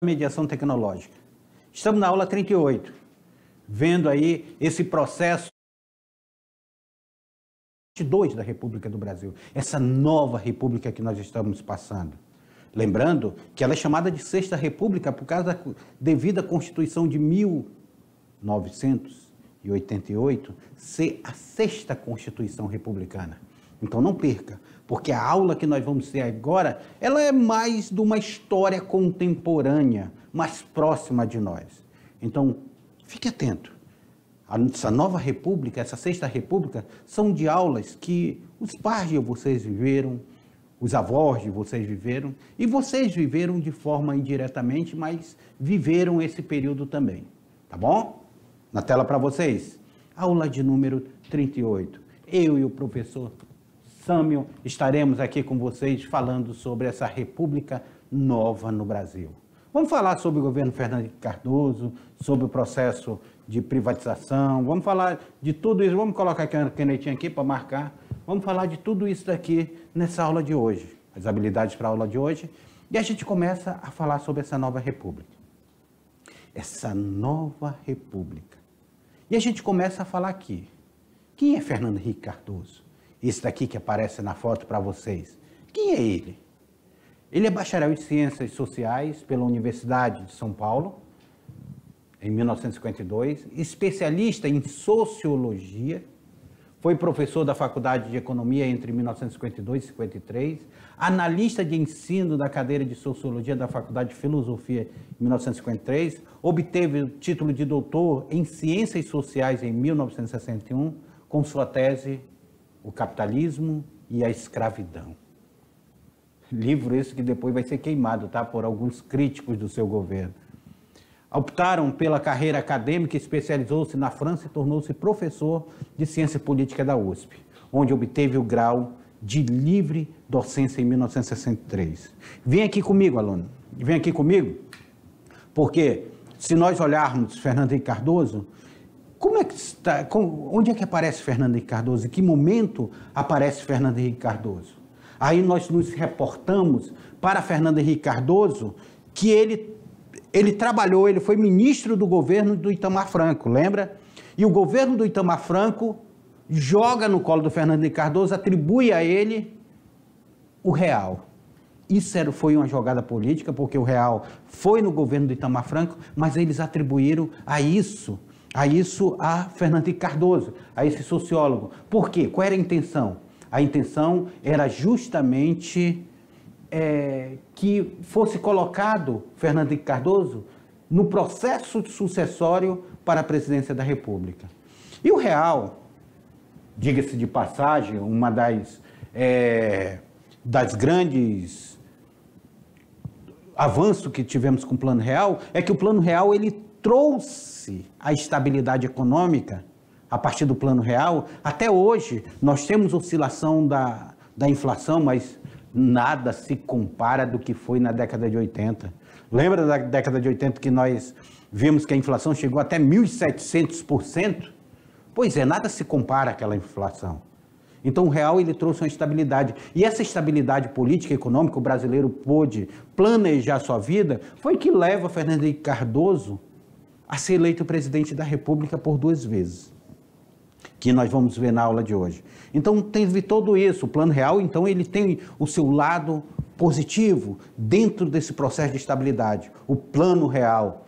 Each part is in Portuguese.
Mediação tecnológica. Estamos na aula 38, vendo aí esse processo da República do Brasil, essa nova república que nós estamos passando. Lembrando que ela é chamada de Sexta República por causa da devida Constituição de 1988 ser a sexta Constituição republicana. Então não perca, porque a aula que nós vamos ter agora, ela é mais de uma história contemporânea, mais próxima de nós. Então, fique atento. Essa nova república, essa sexta república, são de aulas que os pais de vocês viveram, os avós de vocês viveram, e vocês viveram de forma indiretamente, mas viveram esse período também. Tá bom? Na tela para vocês, aula de número 38. Eu e o professor Sâmio estaremos aqui com vocês falando sobre essa república nova no Brasil. Vamos falar sobre o governo Fernando Henrique Cardoso, sobre o processo de privatização, vamos falar de tudo isso, vamos colocar a canetinha aqui para marcar, vamos falar de tudo isso daqui nessa aula de hoje, as habilidades para a aula de hoje, e a gente começa a falar sobre essa nova república. Essa nova república. E a gente começa a falar aqui, quem é Fernando Henrique Cardoso? Esse daqui que aparece na foto para vocês, quem é ele? Ele é bacharel em Ciências Sociais pela Universidade de São Paulo, em 1952, especialista em Sociologia, foi professor da Faculdade de Economia entre 1952 e 1953, analista de ensino da cadeira de Sociologia da Faculdade de Filosofia em 1953, obteve o título de doutor em Ciências Sociais em 1961, com sua tese O Capitalismo e a Escravidão. Livro esse que depois vai ser queimado, tá, por alguns críticos do seu governo. Optaram pela carreira acadêmica, especializou-se na França e tornou-se professor de Ciência Política da USP, onde obteve o grau de livre docência em 1963. Vem aqui comigo, aluno, vem aqui comigo, porque se nós olharmos Fernando Henrique Cardoso, como é que está, onde é que aparece Fernando Henrique Cardoso? Em que momento aparece Fernando Henrique Cardoso? Aí nós nos reportamos para Fernando Henrique Cardoso, que ele trabalhou, ele foi ministro do governo do Itamar Franco, lembra? E o governo do Itamar Franco joga no colo do Fernando Henrique Cardoso, atribui a ele o real. Isso foi uma jogada política, porque o real foi no governo do Itamar Franco, mas eles atribuíram a Fernando Henrique Cardoso, a esse sociólogo. Por quê? Qual era a intenção? A intenção era justamente que fosse colocado Fernando Henrique Cardoso no processo sucessório para a presidência da República. E o real, diga-se de passagem, uma das grandes avanços que tivemos com o Plano Real, é que o Plano Real ele trouxe a estabilidade econômica. A partir do Plano Real, até hoje, nós temos oscilação da inflação, mas nada se compara do que foi na década de 80. Lembra da década de 80 que nós vimos que a inflação chegou até 1.700%? Pois é, nada se compara àquela inflação. Então o real ele trouxe uma estabilidade. E essa estabilidade política e econômica, o brasileiro pôde planejar sua vida, foi que leva Fernando Henrique Cardoso a ser eleito presidente da República por 2 vezes. Que nós vamos ver na aula de hoje. Então, teve todo isso. O Plano Real, então, ele tem o seu lado positivo dentro desse processo de estabilidade. O Plano Real,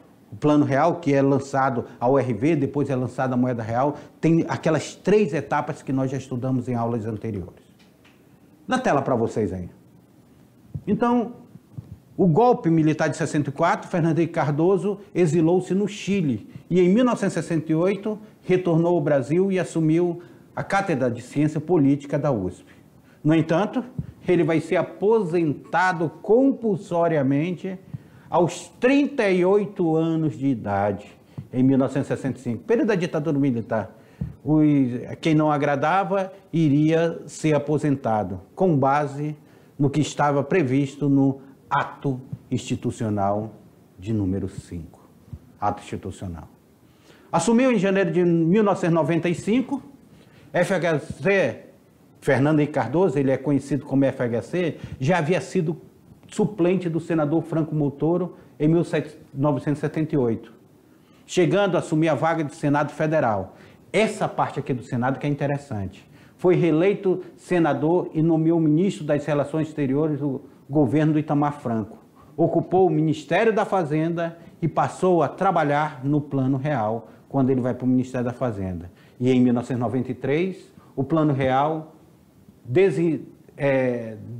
que é lançado a URV, depois é lançada a moeda real, tem aquelas 3 etapas que nós já estudamos em aulas anteriores. Na tela para vocês aí. Então, o golpe militar de 64, Fernando Henrique Cardoso exilou-se no Chile e em 1968 retornou ao Brasil e assumiu a Cátedra de Ciência Política da USP. No entanto, ele vai ser aposentado compulsoriamente aos 38 anos de idade, em 1965, período da ditadura militar. Quem não agradava iria ser aposentado, com base no que estava previsto no Ato Institucional de número 5. Ato Institucional. Assumiu em janeiro de 1995, FHC, Fernando Henrique Cardoso, ele é conhecido como FHC, já havia sido suplente do senador Franco Montoro em 1978, chegando a assumir a vaga de Senado Federal. Essa parte aqui do Senado que é interessante. Foi reeleito senador e nomeou ministro das Relações Exteriores do governo do Itamar Franco. Ocupou o Ministério da Fazenda e passou a trabalhar no Plano Real, quando ele vai para o Ministério da Fazenda. E em 1993, o Plano Real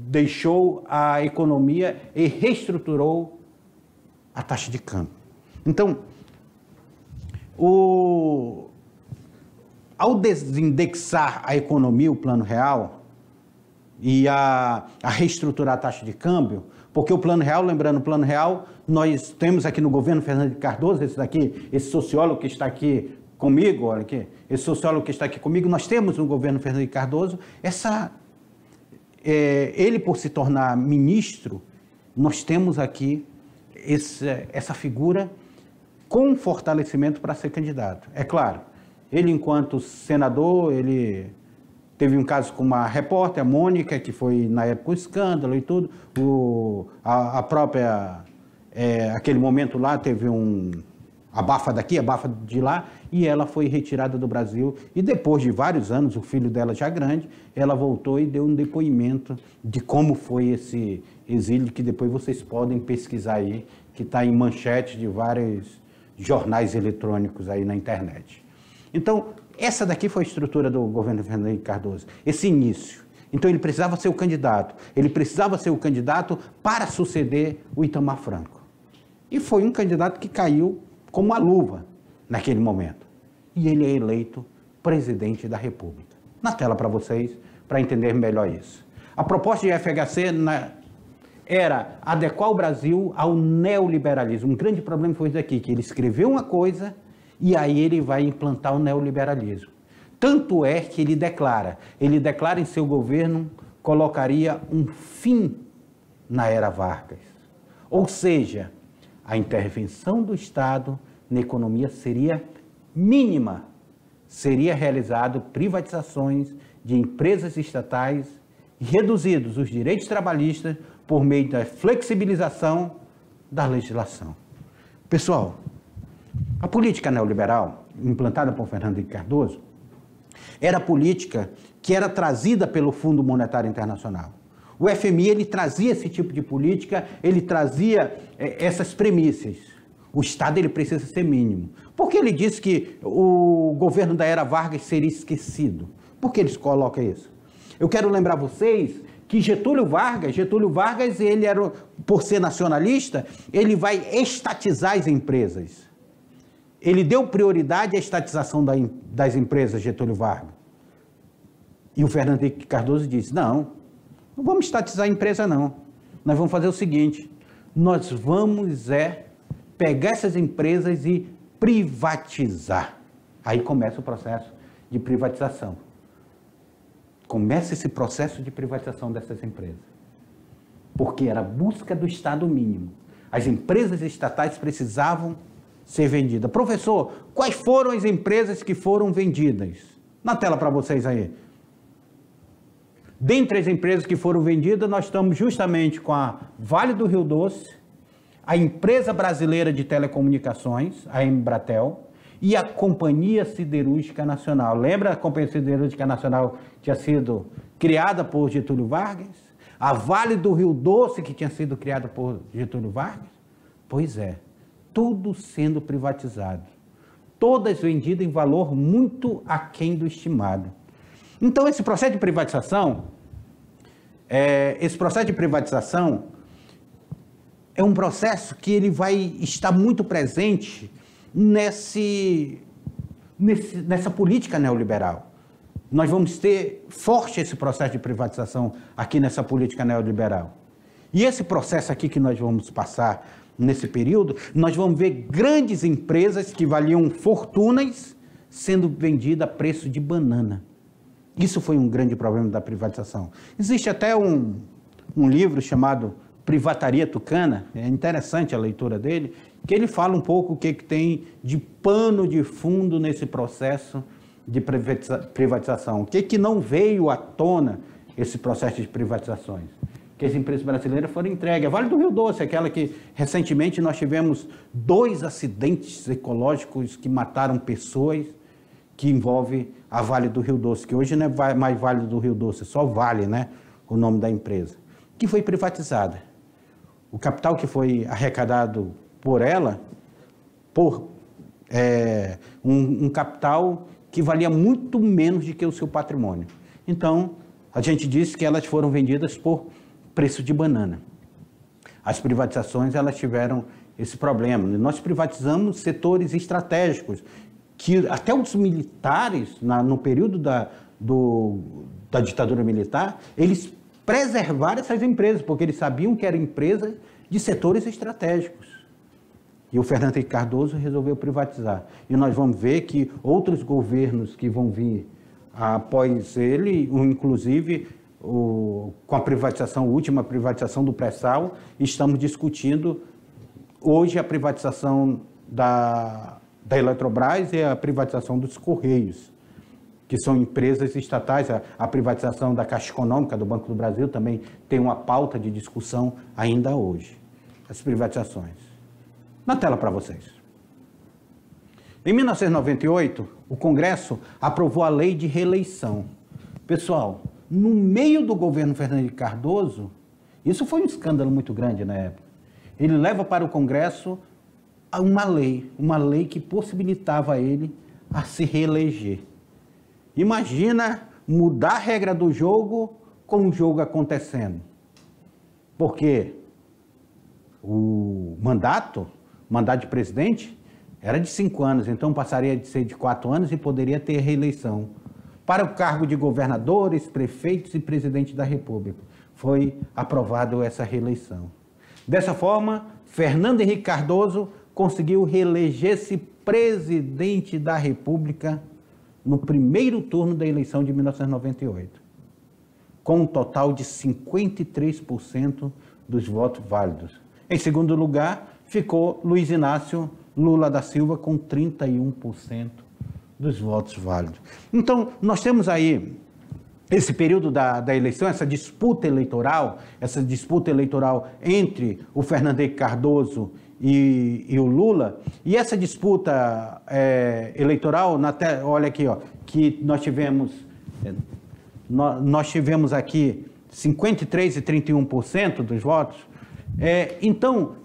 deixou a economia e reestruturou a taxa de câmbio. Então, ao desindexar a economia, o Plano Real, e a reestruturar a taxa de câmbio, porque o Plano Real, lembrando, o Plano Real, nós temos aqui no governo Fernando Cardoso, esse sociólogo que está aqui comigo, olha aqui, esse sociólogo que está aqui comigo, nós temos no governo Fernando Cardoso, ele por se tornar ministro, nós temos aqui essa figura com fortalecimento para ser candidato. É claro, ele enquanto senador, ele teve um caso com uma repórter, a Mônica, que foi na época o escândalo e tudo, a própria, aquele momento lá teve um abafa daqui, abafa de lá, e ela foi retirada do Brasil, e depois de vários anos, o filho dela já grande, ela voltou e deu um depoimento de como foi esse exílio, que depois vocês podem pesquisar aí, que está em manchete de vários jornais eletrônicos aí na internet. Então, essa daqui foi a estrutura do governo Fernando Henrique Cardoso, esse início. Então, ele precisava ser o candidato. Ele precisava ser o candidato para suceder o Itamar Franco. E foi um candidato que caiu como uma luva naquele momento. E ele é eleito presidente da República. Na tela para vocês, para entender melhor isso. A proposta de FHC era adequar o Brasil ao neoliberalismo. Um grande problema foi isso aqui, que ele escreveu uma coisa e aí ele vai implantar o neoliberalismo. Tanto é que ele declara em seu governo, colocaria um fim na era Vargas. Ou seja, a intervenção do Estado na economia seria mínima. Seria realizado privatizações de empresas estatais e reduzidos os direitos trabalhistas por meio da flexibilização da legislação. Pessoal, a política neoliberal, implantada por Fernando Henrique Cardoso, era a política que era trazida pelo Fundo Monetário Internacional. O FMI, ele trazia esse tipo de política, ele trazia essas premissas. O Estado, ele precisa ser mínimo. Por que ele disse que o governo da era Vargas seria esquecido? Por que eles colocam isso? Eu quero lembrar vocês que Getúlio Vargas, ele era, por ser nacionalista, ele vai estatizar as empresas. Ele deu prioridade à estatização das empresas, Getúlio Vargas. E o Fernando Henrique Cardoso disse, não vamos estatizar a empresa, não. Nós vamos fazer o seguinte, nós vamos pegar essas empresas e privatizar. Aí começa o processo de privatização. Começa esse processo de privatização dessas empresas. Porque era a busca do Estado mínimo. As empresas estatais precisavam ser vendidas. Professor, quais foram as empresas que foram vendidas? Na tela para vocês aí. Dentre as empresas que foram vendidas, nós estamos justamente com a Vale do Rio Doce, a Empresa Brasileira de Telecomunicações, a Embratel, e a Companhia Siderúrgica Nacional. Lembra a Companhia Siderúrgica Nacional que tinha sido criada por Getúlio Vargas? A Vale do Rio Doce, que tinha sido criada por Getúlio Vargas? Pois é, tudo sendo privatizado. Todas vendidas em valor muito aquém do estimado. Então, esse processo de privatização é um processo que ele vai estar muito presente nessa política neoliberal. Nós vamos ter forte esse processo de privatização aqui nessa política neoliberal. E esse processo aqui que nós vamos passar nesse período, nós vamos ver grandes empresas que valiam fortunas sendo vendidas a preço de banana. Isso foi um grande problema da privatização. Existe até um livro chamado Privataria Tucana, é interessante a leitura dele, que ele fala um pouco o que tem de pano de fundo nesse processo de privatização. O que não veio à tona esse processo de privatizações? que as empresas brasileiras foram entregues. A Vale do Rio Doce, aquela que recentemente nós tivemos 2 acidentes ecológicos que mataram pessoas, que envolve a Vale do Rio Doce, que hoje não é mais Vale do Rio Doce, só Vale, né, o nome da empresa, que foi privatizada. O capital que foi arrecadado por ela, um capital que valia muito menos do que o seu patrimônio. Então, a gente disse que elas foram vendidas por preço de banana. As privatizações, elas tiveram esse problema. Nós privatizamos setores estratégicos, que até os militares, no período da ditadura militar, eles preservaram essas empresas, porque eles sabiam que eram empresas de setores estratégicos. E o Fernando Henrique Cardoso resolveu privatizar. E nós vamos ver que outros governos que vão vir após ele, inclusive com a privatização, última privatização do pré-sal, estamos discutindo hoje a privatização da Eletrobras e a privatização dos Correios, que são empresas estatais. A privatização da Caixa Econômica, do Banco do Brasil, também tem uma pauta de discussão ainda hoje. As privatizações. Na tela para vocês. Em 1998, o Congresso aprovou a Lei de Reeleição. Pessoal, no meio do governo Fernando Henrique Cardoso, isso foi um escândalo muito grande na época. Ele leva para o Congresso uma lei que possibilitava ele a se reeleger. Imagina mudar a regra do jogo com o jogo acontecendo. Porque o mandato de presidente era de 5 anos, então passaria de ser de 4 anos e poderia ter reeleição. Para o cargo de governadores, prefeitos e presidente da República, foi aprovada essa reeleição. Dessa forma, Fernando Henrique Cardoso conseguiu reeleger-se presidente da República no primeiro turno da eleição de 1998, com um total de 53% dos votos válidos. Em segundo lugar, ficou Luiz Inácio Lula da Silva com 31% dos votos válidos. Então, nós temos aí esse período da eleição, essa disputa eleitoral entre o Fernando Henrique Cardoso e o Lula, e essa disputa eleitoral, olha aqui, ó, que nós tivemos aqui 53% e 31% dos votos. Então,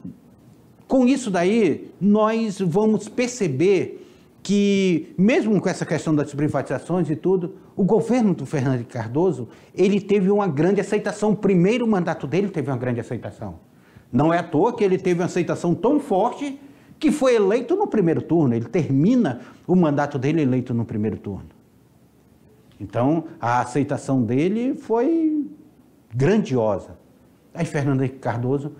com isso daí, nós vamos perceber que, mesmo com essa questão das privatizações e tudo, o governo do Fernando Henrique Cardoso, ele teve uma grande aceitação. O primeiro mandato dele teve uma grande aceitação. Não é à toa que ele teve uma aceitação tão forte que foi eleito no primeiro turno. Ele termina o mandato dele eleito no primeiro turno. Então, a aceitação dele foi grandiosa. Aí Fernando Henrique Cardoso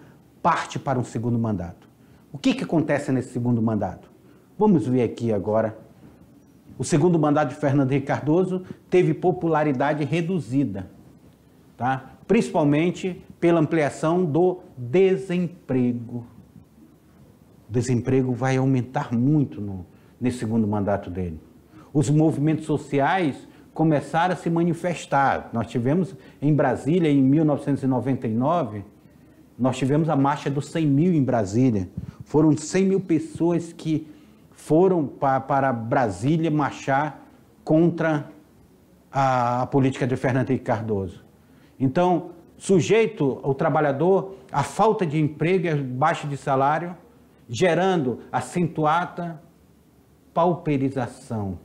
parte para um segundo mandato. O que acontece nesse segundo mandato? Vamos ver aqui agora. O segundo mandato de Fernando Henrique Cardoso teve popularidade reduzida, tá? Principalmente pela ampliação do desemprego. O desemprego vai aumentar muito nesse segundo mandato dele. Os movimentos sociais começaram a se manifestar. Nós tivemos em Brasília, em 1999, nós tivemos a marcha dos 100 mil em Brasília. Foram 100 mil pessoas que foram para Brasília marchar contra a política de Fernando Henrique Cardoso. Então, sujeito ao trabalhador, a falta de emprego e a baixa de salário, gerando acentuada pauperização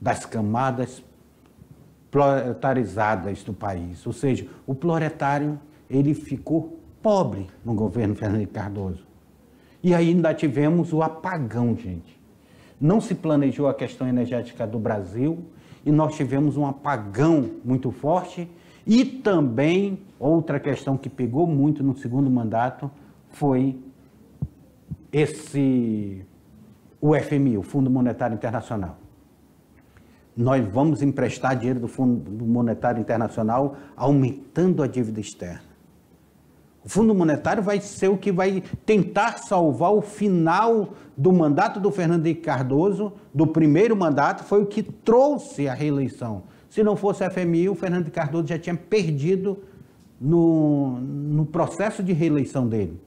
das camadas proletarizadas do país. Ou seja, o proletário, ele ficou pobre no governo Fernando Henrique Cardoso. E ainda tivemos o apagão, gente. Não se planejou a questão energética do Brasil e nós tivemos um apagão muito forte. E também, outra questão que pegou muito no segundo mandato foi o FMI, o Fundo Monetário Internacional. Nós vamos emprestar dinheiro do Fundo Monetário Internacional aumentando a dívida externa. O Fundo Monetário vai ser o que vai tentar salvar o final do mandato do Fernando Henrique Cardoso, do primeiro mandato, foi o que trouxe a reeleição. Se não fosse a FMI, o Fernando Henrique Cardoso já tinha perdido no processo de reeleição dele,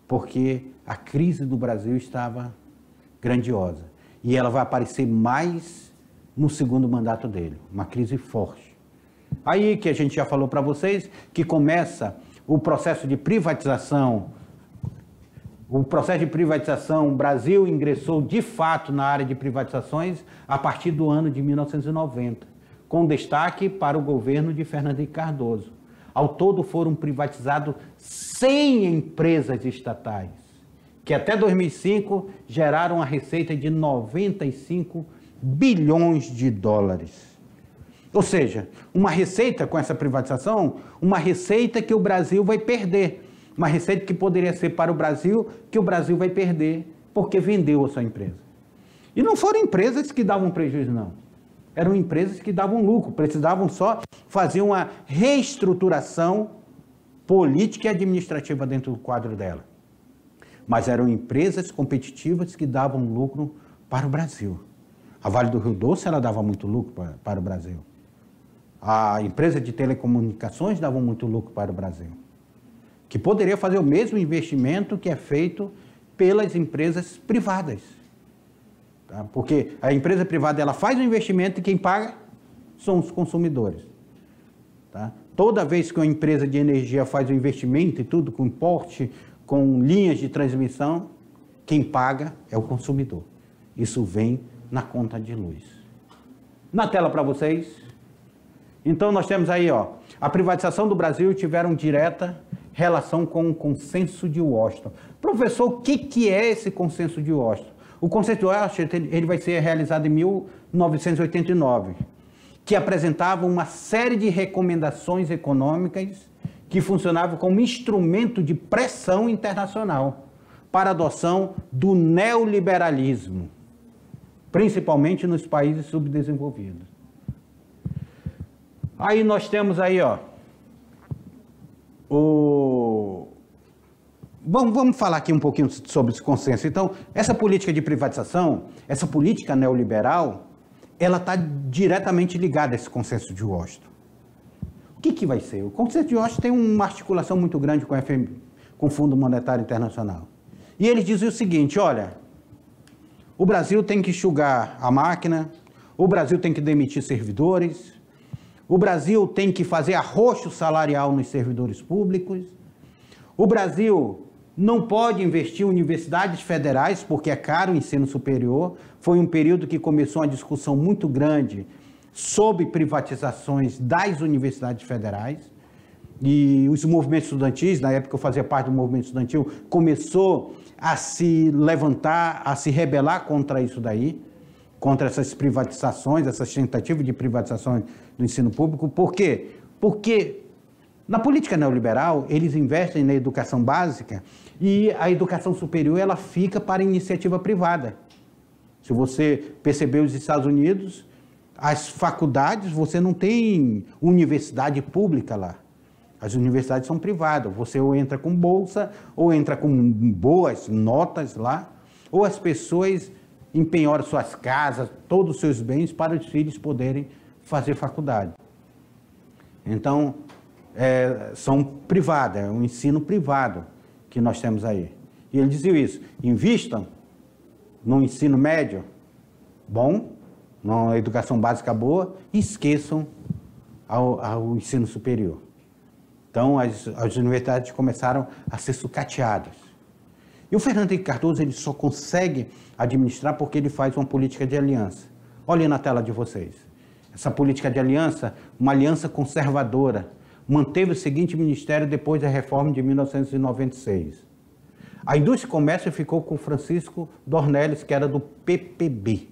porque a crise do Brasil estava grandiosa. E ela vai aparecer mais no segundo mandato dele, uma crise forte. Aí que a gente já falou para vocês, que começa o processo de privatização. O processo de privatização, o Brasil ingressou de fato na área de privatizações a partir do ano de 1990, com destaque para o governo de Fernando Henrique Cardoso. Ao todo foram privatizados 100 empresas estatais, que até 2005 geraram a receita de 95 bilhões de dólares. Ou seja, uma receita com essa privatização, uma receita que o Brasil vai perder. Uma receita que poderia ser para o Brasil, que o Brasil vai perder porque vendeu a sua empresa. E não foram empresas que davam prejuízo, não. Eram empresas que davam lucro, precisavam só fazer uma reestruturação política e administrativa dentro do quadro dela. Mas eram empresas competitivas que davam lucro para o Brasil. A Vale do Rio Doce, ela dava muito lucro para o Brasil. A empresa de telecomunicações dava muito lucro para o Brasil, que poderia fazer o mesmo investimento que é feito pelas empresas privadas. Tá? Porque a empresa privada ela faz o investimento e quem paga são os consumidores. Tá? Toda vez que uma empresa de energia faz o investimento e tudo, com porte, com linhas de transmissão, quem paga é o consumidor. Isso vem na conta de luz. Na tela para vocês. Então nós temos aí, ó, a privatização do Brasil tiveram direta relação com o Consenso de Washington. Professor, o que é esse Consenso de Washington? O Consenso de Washington ele vai ser realizado em 1989, que apresentava uma série de recomendações econômicas que funcionavam como instrumento de pressão internacional para a adoção do neoliberalismo, principalmente nos países subdesenvolvidos. Aí nós temos aí, ó, Vamos falar aqui um pouquinho sobre esse consenso. Então, essa política de privatização, essa política neoliberal, ela está diretamente ligada a esse Consenso de Washington. O que vai ser? O Consenso de Washington tem uma articulação muito grande com o Fundo Monetário Internacional. E eles dizem o seguinte, olha, o Brasil tem que enxugar a máquina, o Brasil tem que demitir servidores, o Brasil tem que fazer arroxo salarial nos servidores públicos, o Brasil não pode investir em universidades federais, porque é caro o ensino superior. Foi um período que começou uma discussão muito grande sobre privatizações das universidades federais. E os movimentos estudantis, na época eu fazia parte do movimento estudantil, começou a se levantar, a se rebelar contra isso daí, contra essas privatizações, essas tentativas de privatizações do ensino público. Por quê? Porque na política neoliberal, eles investem na educação básica e a educação superior ela fica para a iniciativa privada. Se você perceber os Estados Unidos, as faculdades, você não tem universidade pública lá. As universidades são privadas. Você ou entra com bolsa, ou entra com boas notas lá, ou as pessoas empenhoram suas casas, todos os seus bens para os filhos poderem fazer faculdade. Então, são privadas, é um ensino privado que nós temos aí. E ele dizia isso, invistam no ensino médio bom, na educação básica boa, e esqueçam ao ensino superior. Então, as universidades começaram a ser sucateadas. E o Fernando Henrique Cardoso ele só consegue administrar porque ele faz uma política de aliança. Olhem na tela de vocês. Essa política de aliança, uma aliança conservadora, manteve o seguinte ministério depois da reforma de 1996. A indústria e comércio ficou com Francisco Dornelles, que era do PPB.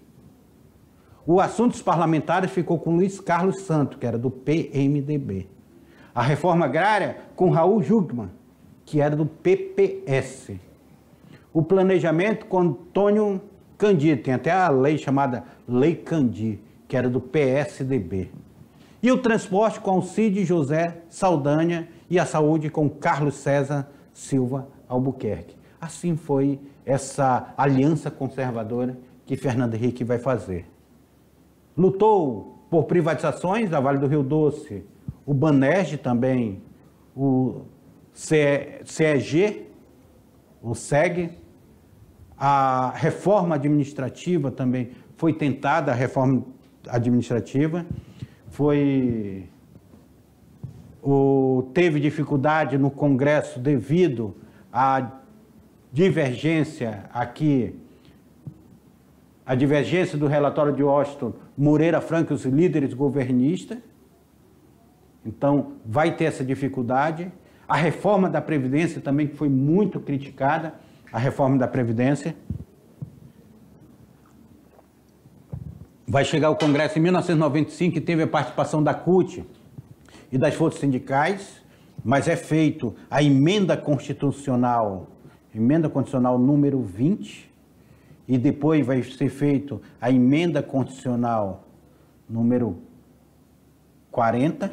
O assuntos parlamentares ficou com Luiz Carlos Santos, que era do PMDB. A reforma agrária com Raul Jungmann, que era do PPS. O planejamento com Antônio Candi, tem até a lei chamada Lei Candi, que era do PSDB. E o transporte com Alcide José Saldanha e a saúde com Carlos César Silva Albuquerque. Assim foi essa aliança conservadora que Fernando Henrique vai fazer. Lutou por privatizações da Vale do Rio Doce, o Banerj também, o CEG, o SEG, a reforma administrativa também foi tentada, a reforma administrativa, teve dificuldade no Congresso devido à divergência aqui, a divergência do relatório de Washington, Moreira Franco e os líderes governistas. Então, vai ter essa dificuldade. A reforma da Previdência também foi muito criticada, a reforma da Previdência. Vai chegar ao Congresso em 1995 e teve a participação da CUT e das forças sindicais, mas é feito a emenda constitucional número 20, e depois vai ser feito a emenda constitucional número 40,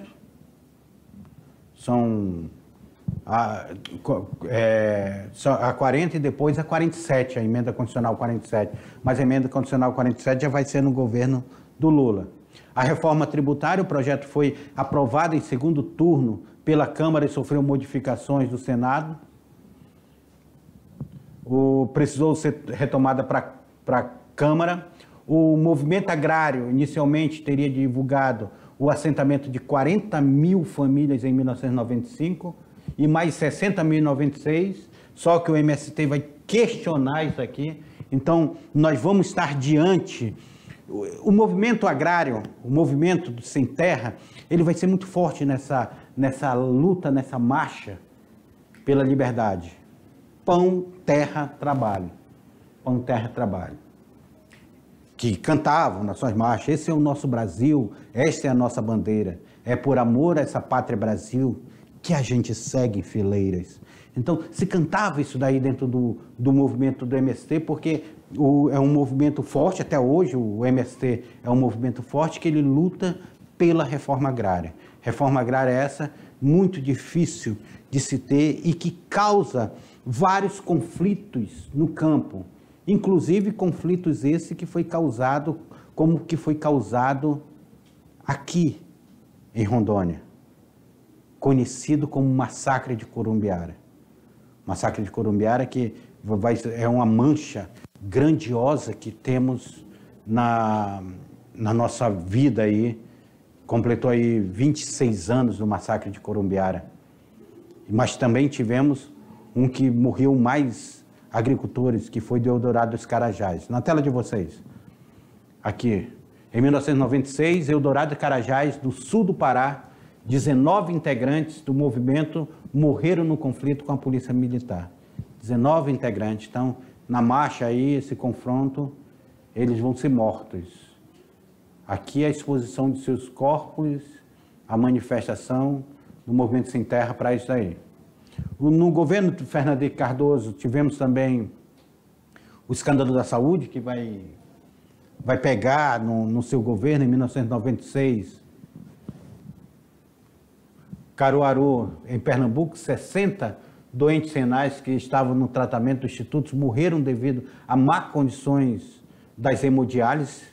são a 40 e depois a 47, a emenda constitucional 47, mas a emenda constitucional 47 já vai ser no governo do Lula. A reforma tributária, o projeto foi aprovado em segundo turno pela Câmara e sofreu modificações do Senado. Precisou ser retomada para a Câmara. O movimento agrário, inicialmente, teria divulgado o assentamento de 40 mil famílias em 1995 e mais 60 mil em 96, só que o MST vai questionar isso aqui. Então, nós vamos estar diante... O movimento agrário, o movimento do sem terra, ele vai ser muito forte nessa luta, nessa marcha pela liberdade. Pão, terra, trabalho. Pão, terra, trabalho. Que cantavam nas suas marchas: esse é o nosso Brasil, esta é a nossa bandeira. É por amor a essa pátria Brasil que a gente segue em fileiras. Então, se cantava isso daí dentro do movimento do MST, porque é um movimento forte, até hoje o MST é um movimento forte que ele luta pela reforma agrária. Reforma agrária essa muito difícil de se ter e que causa vários conflitos no campo, inclusive conflitos esse que foi causado, como que foi causado aqui em Rondônia, conhecido como Massacre de Corumbiara. Massacre de Corumbiara, que é uma mancha grandiosa que temos na nossa vida aí, completou aí 26 anos do Massacre de Corumbiara. Mas também tivemos um que morreu mais agricultores, que foi de Eldorado dos Carajás. Na tela de vocês, aqui, em 1996, Eldorado dos Carajás, do sul do Pará, 19 integrantes do movimento morreram no conflito com a polícia militar. 19 integrantes. Então, na marcha aí, esse confronto, eles vão ser mortos. Aqui a exposição de seus corpos, a manifestação do Movimento Sem Terra para isso aí. No governo de Fernando Henrique Cardoso, tivemos também o escândalo da saúde, que vai pegar no seu governo em 1996. Caruaru, em Pernambuco, 60 doentes renais que estavam no tratamento dos institutos morreram devido a má condições das hemodiálises.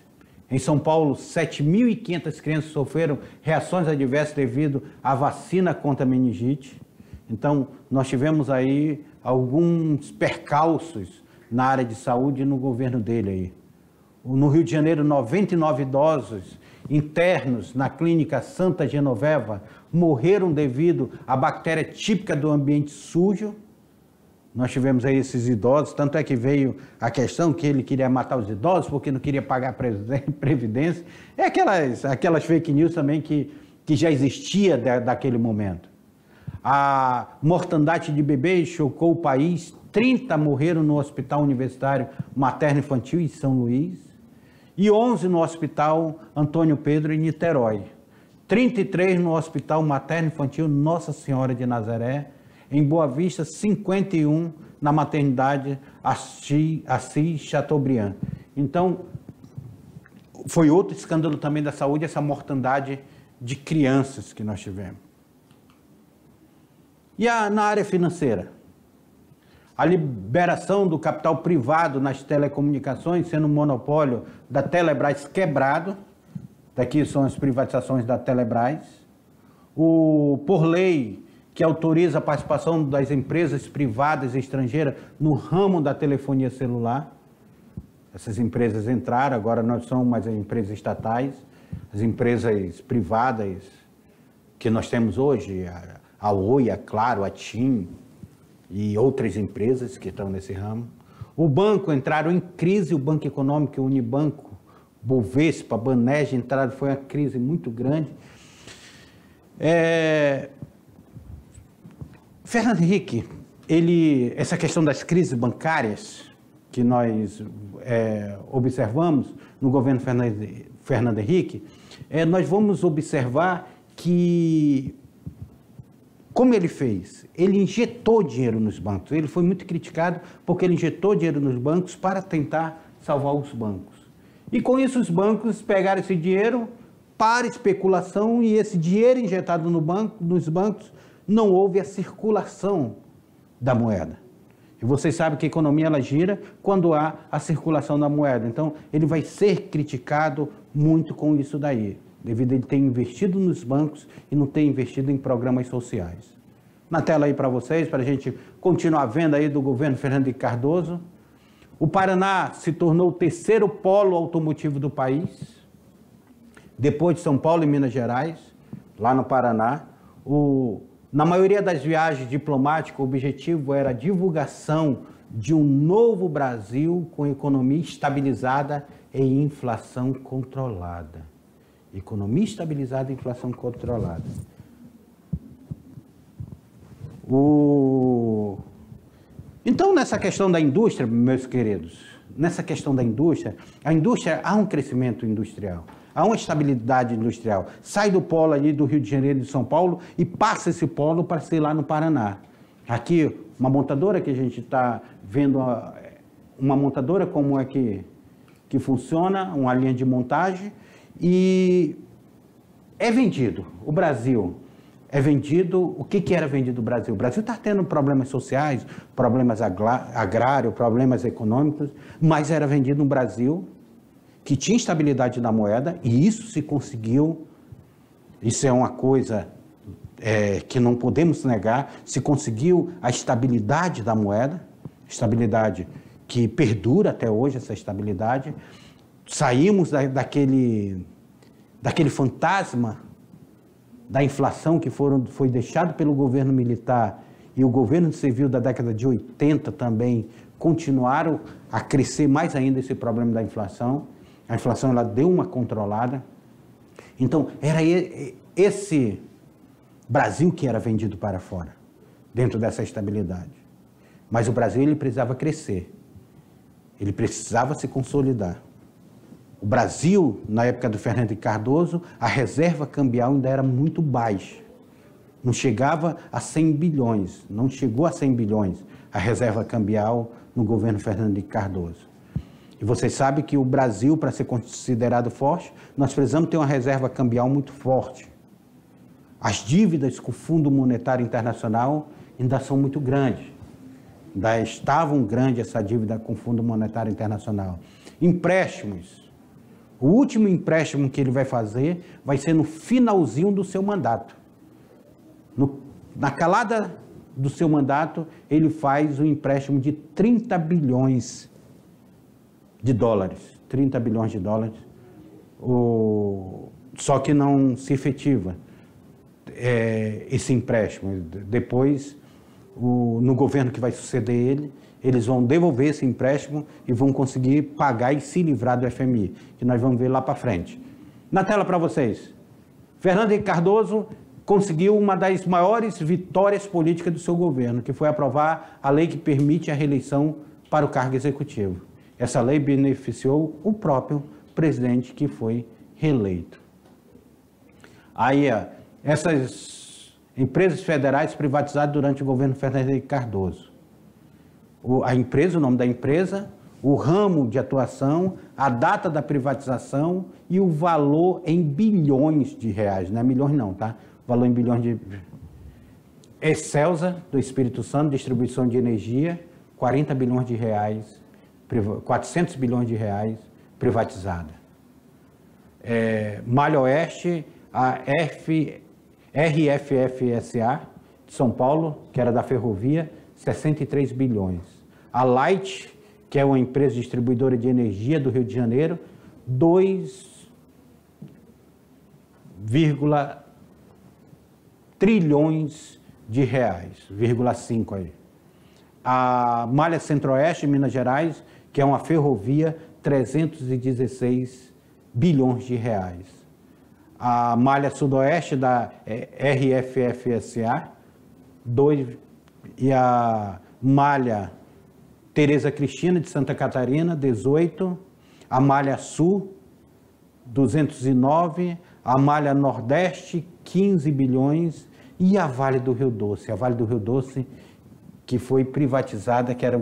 Em São Paulo, 7.500 crianças sofreram reações adversas devido à vacina contra a meningite. Então, nós tivemos aí alguns percalços na área de saúde no governo dele aí. No Rio de Janeiro, 99 idosos internos na clínica Santa Genoveva morreram devido à bactéria típica do ambiente sujo. Nós tivemos aí esses idosos, tanto é que veio a questão que ele queria matar os idosos porque não queria pagar previdência. É aquelas fake news também que já existia daquele momento. A mortandade de bebês chocou o país. 30 morreram no Hospital Universitário Materno Infantil em São Luís e 11 no Hospital Antônio Pedro em Niterói. 33 no Hospital Materno Infantil Nossa Senhora de Nazaré, em Boa Vista, 51 na maternidade Assis Chateaubriand. Então, foi outro escândalo também da saúde, essa mortandade de crianças que nós tivemos. E na área financeira? A liberação do capital privado nas telecomunicações, sendo um monopólio da Telebrás quebrado. Daqui são as privatizações da Telebrás. Por lei, que autoriza a participação das empresas privadas e estrangeiras no ramo da telefonia celular. Essas empresas entraram, agora não são mais as empresas estatais, as empresas privadas que nós temos hoje, a Oi, a Claro, a TIM e outras empresas que estão nesse ramo. O banco entraram em crise, o Banco Econômico, o Unibanco, Bovespa, Banerj entraram, foi uma crise muito grande. Fernando Henrique, essa questão das crises bancárias que nós observamos no governo Fernando Henrique, nós vamos observar que, como ele fez, ele injetou dinheiro nos bancos. Ele foi muito criticado porque ele injetou dinheiro nos bancos para tentar salvar os bancos. E com isso os bancos pegaram esse dinheiro para especulação e esse dinheiro injetado nos bancos, não houve a circulação da moeda. E vocês sabem que a economia ela gira quando há a circulação da moeda. Então, ele vai ser criticado muito com isso daí, devido a ele ter investido nos bancos e não ter investido em programas sociais. Na tela aí para vocês, para a gente continuar vendo aí do governo Fernando Henrique Cardoso. O Paraná se tornou o terceiro polo automotivo do país, depois de São Paulo e Minas Gerais, lá no Paraná. Na maioria das viagens diplomáticas, o objetivo era a divulgação de um novo Brasil com economia estabilizada e inflação controlada. Economia estabilizada e inflação controlada. Então, nessa questão da indústria, meus queridos, nessa questão da indústria, a indústria, há um crescimento industrial. Há uma estabilidade industrial. Sai do polo ali do Rio de Janeiro e de São Paulo e passa esse polo para ser lá no Paraná. Aqui, uma montadora que a gente está vendo, uma montadora como é que funciona, uma linha de montagem, e é vendido. O Brasil é vendido. O que era vendido no Brasil? O Brasil está tendo problemas sociais, problemas agrários, problemas econômicos, mas era vendido no Brasil, que tinha estabilidade da moeda, e isso se conseguiu. Isso é uma coisa que não podemos negar, se conseguiu a estabilidade da moeda, estabilidade que perdura até hoje, essa estabilidade. Saímos daquele fantasma da inflação que foi deixado pelo governo militar e o governo civil da década de 80 também continuaram a crescer mais ainda esse problema da inflação. A inflação ela deu uma controlada. Então, era esse Brasil que era vendido para fora, dentro dessa estabilidade. Mas o Brasil ele precisava crescer, ele precisava se consolidar. O Brasil, na época do Fernando Henrique Cardoso, a reserva cambial ainda era muito baixa. Não chegava a 100 bilhões, não chegou a 100 bilhões a reserva cambial no governo Fernando Henrique Cardoso. E vocês sabem que o Brasil, para ser considerado forte, nós precisamos ter uma reserva cambial muito forte. As dívidas com o Fundo Monetário Internacional ainda são muito grandes. Ainda estavam grandes essa dívida com o Fundo Monetário Internacional. Empréstimos. O último empréstimo que ele vai fazer vai ser no finalzinho do seu mandato. Na calada do seu mandato, ele faz um empréstimo de 30 bilhões de dólares. 30 bilhões de dólares. Só que não se efetiva esse empréstimo. Depois, no governo que vai suceder ele, eles vão devolver esse empréstimo e vão conseguir pagar e se livrar do FMI, que nós vamos ver lá para frente. Na tela para vocês. Fernando Henrique Cardoso conseguiu uma das maiores vitórias políticas do seu governo, que foi aprovar a lei que permite a reeleição para o cargo executivo. Essa lei beneficiou o próprio presidente que foi reeleito. Aí, essas empresas federais privatizadas durante o governo Fernando Henrique Cardoso. A empresa, o nome da empresa, o ramo de atuação, a data da privatização e o valor em bilhões de reais. Não é milhões não, tá? Valor em bilhões de... Excelsa, do Espírito Santo, distribuição de energia, 40 bilhões de reais, 400 bilhões de reais privatizada. Malha Oeste, a RFFSA, de São Paulo, que era da ferrovia, 63 bilhões. A Light, que é uma empresa distribuidora de energia do Rio de Janeiro, 2,5 trilhões de reais, 0,5 aí. A Malha Centro-Oeste de Minas Gerais, que é uma ferrovia, 316 bilhões de reais. A Malha Sudoeste da RFFSA, 2, e a Malha Tereza Cristina de Santa Catarina, 18, a Malha Sul, 209, a Malha Nordeste, 15 bilhões, e a Vale do Rio Doce. A Vale do Rio Doce, que foi privatizada, que era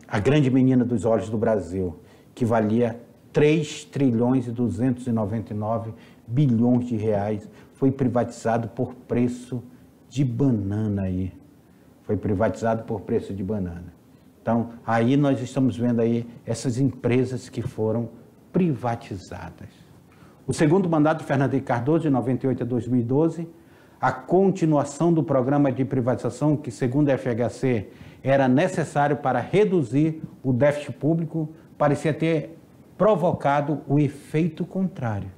a grande menina dos olhos do Brasil, que valia 3 trilhões e 299 bilhões de reais, foi privatizado por preço de banana aí. Foi privatizado por preço de banana. Então, aí nós estamos vendo aí essas empresas que foram privatizadas. O segundo mandato de Fernando Henrique Cardoso, de 98 a 2012, a continuação do programa de privatização que, segundo a FHC, era necessário para reduzir o déficit público, parecia ter provocado o efeito contrário.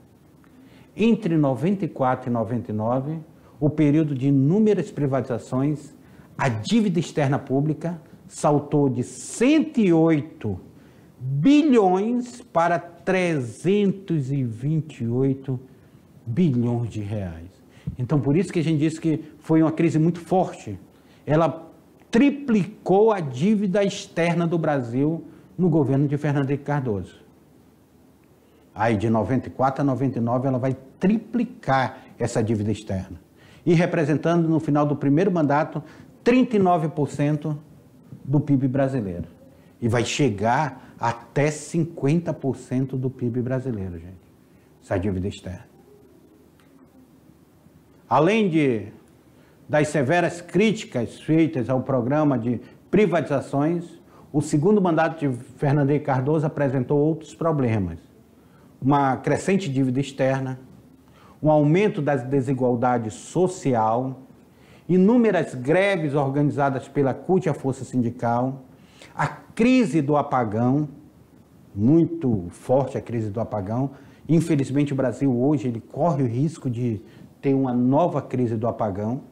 Entre 94 e 99, o período de inúmeras privatizações, a dívida externa pública saltou de 108 bilhões para 328 bilhões de reais. Então, por isso que a gente disse que foi uma crise muito forte. Ela triplicou a dívida externa do Brasil no governo de Fernando Henrique Cardoso. Aí, de 94 a 99, ela vai triplicar essa dívida externa. E representando, no final do primeiro mandato, 39% do PIB brasileiro. E vai chegar até 50% do PIB brasileiro, gente. Essa dívida externa. Além das severas críticas feitas ao programa de privatizações, o segundo mandato de Fernando Henrique Cardoso apresentou outros problemas. Uma crescente dívida externa, um aumento da desigualdade social, inúmeras greves organizadas pela CUT e a Força Sindical, a crise do apagão, muito forte a crise do apagão. Infelizmente, o Brasil hoje ele corre o risco de ter uma nova crise do apagão.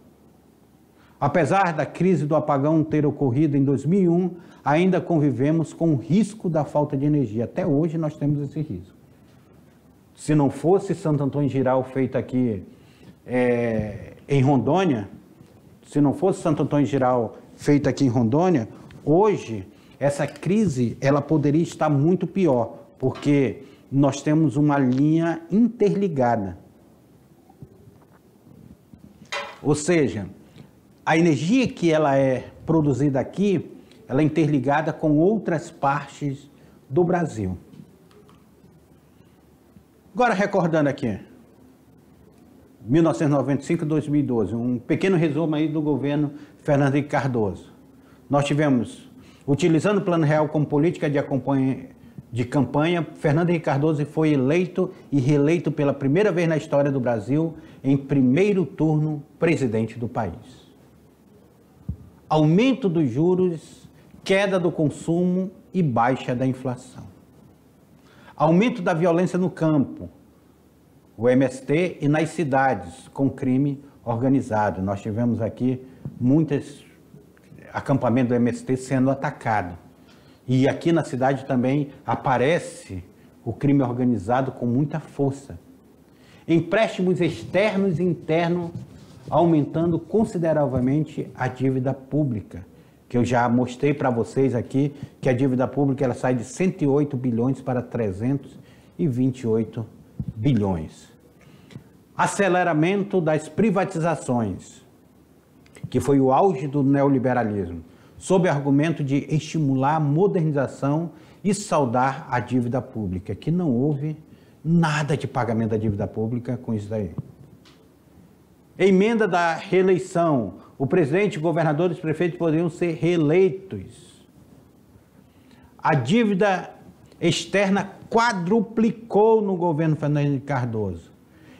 Apesar da crise do apagão ter ocorrido em 2001, ainda convivemos com o risco da falta de energia. Até hoje nós temos esse risco. Se não fosse Santo Antônio Giral feito aqui em Rondônia, se não fosse Santo Antônio Giral feito aqui em Rondônia, hoje essa crise ela poderia estar muito pior, porque nós temos uma linha interligada. Ou seja, a energia que ela é produzida aqui, ela é interligada com outras partes do Brasil. Agora, recordando aqui, 1995 e 2012, um pequeno resumo aí do governo Fernando Henrique Cardoso. Nós tivemos, utilizando o Plano Real como política de campanha, Fernando Henrique Cardoso foi eleito e reeleito pela primeira vez na história do Brasil, em primeiro turno, presidente do país. Aumento dos juros, queda do consumo e baixa da inflação. Aumento da violência no campo, o MST, e nas cidades, com crime organizado. Nós tivemos aqui muitos acampamentos do MST sendo atacados. E aqui na cidade também aparece o crime organizado com muita força. Empréstimos externos e internos aumentando consideravelmente a dívida pública, que eu já mostrei para vocês aqui, que a dívida pública ela sai de 108 bilhões para 328 bilhões. Aceleramento das privatizações, que foi o auge do neoliberalismo, sob o argumento de estimular a modernização e saldar a dívida pública, que não houve nada de pagamento da dívida pública com isso daí. Emenda da reeleição. O presidente, o governador e os prefeitos poderiam ser reeleitos. A dívida externa quadruplicou no governo Fernando Henrique Cardoso.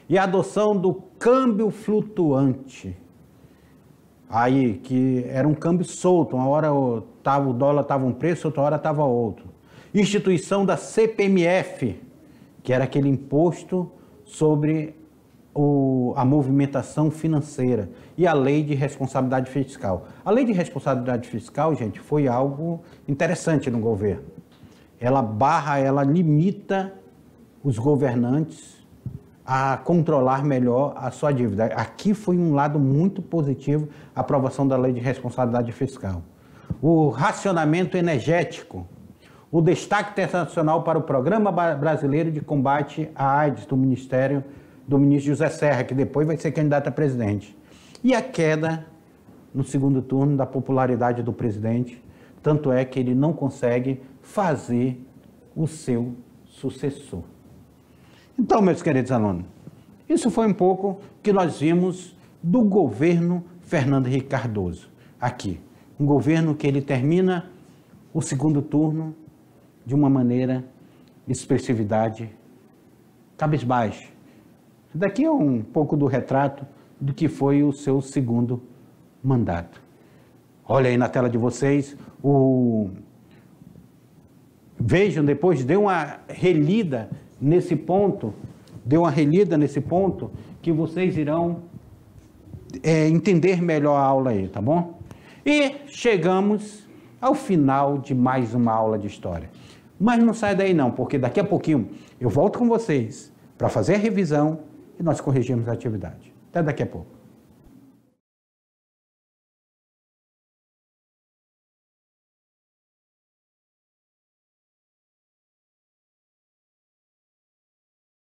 e a adoção do câmbio flutuante. Aí, que era um câmbio solto, uma hora o dólar estava um preço, outra hora estava outro. Instituição da CPMF, que era aquele imposto sobre a movimentação financeira, e a lei de responsabilidade fiscal. A lei de responsabilidade fiscal, gente, foi algo interessante no governo. Ela limita os governantes a controlar melhor a sua dívida. Aqui foi um lado muito positivo a aprovação da lei de responsabilidade fiscal. O racionamento energético, o destaque internacional para o Programa Brasileiro de Combate à AIDS do ministro José Serra, que depois vai ser candidato a presidente. E a queda no segundo turno da popularidade do presidente, tanto é que ele não consegue fazer o seu sucessor. Então, meus queridos alunos, isso foi um pouco que nós vimos do governo Fernando Henrique Cardoso. Aqui, um governo que ele termina o segundo turno de uma maneira, expressividade, cabisbaixo. Daqui é um pouco do retrato do que foi o seu segundo mandato. Olha aí na tela de vocês, vejam depois, dê uma relida nesse ponto, que vocês irão entender melhor a aula aí, tá bom? E chegamos ao final de mais uma aula de história. Mas não sai daí não, porque daqui a pouquinho eu volto com vocês para fazer a revisão e nós corrigimos a atividade. Até daqui a pouco.